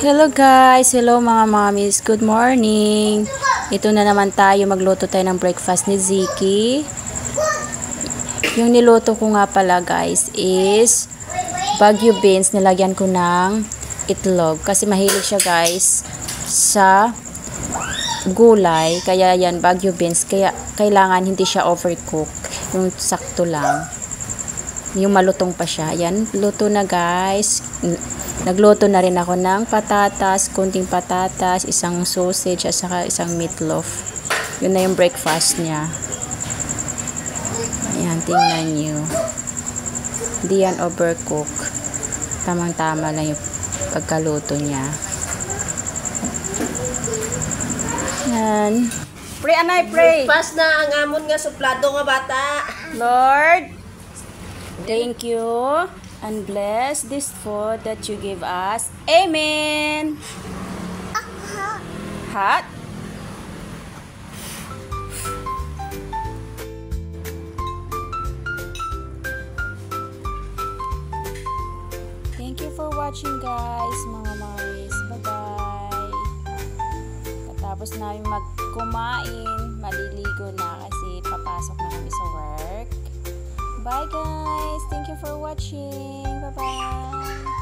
Hello guys! Hello mga mommies! Good morning! Ito na naman tayo, magluto tayo ng breakfast ni Ziki. Yung niluto ko nga pala guys is Baguio beans, nilagyan ko ng itlog. Kasi mahilig siya guys sa gulay. Kaya yan, Baguio beans. Kaya kailangan hindi siya overcook. Yung sakto lang. Yung malutong pa siya. Yan, luto na guys. Nagluto na rin ako ng patatas, kunting patatas, isang sausage, at saka isang meatloaf. Yun na yung breakfast niya. Ayan, tingnan nyo. Hindi yan overcook. Tamang-tama lang yung pagkaluto niya. Yan. Pray, anay, pray. Breakfast na ang amon nga suplado nga bata. Lord, thank you. And bless this food that you give us. Amen. Hot. Thank you for watching guys, mga maris. Bye-bye. Tapos na yung magkumain, maliligo na kasi papasok na kami sa work. Bye guys! Thank you for watching! Bye-bye!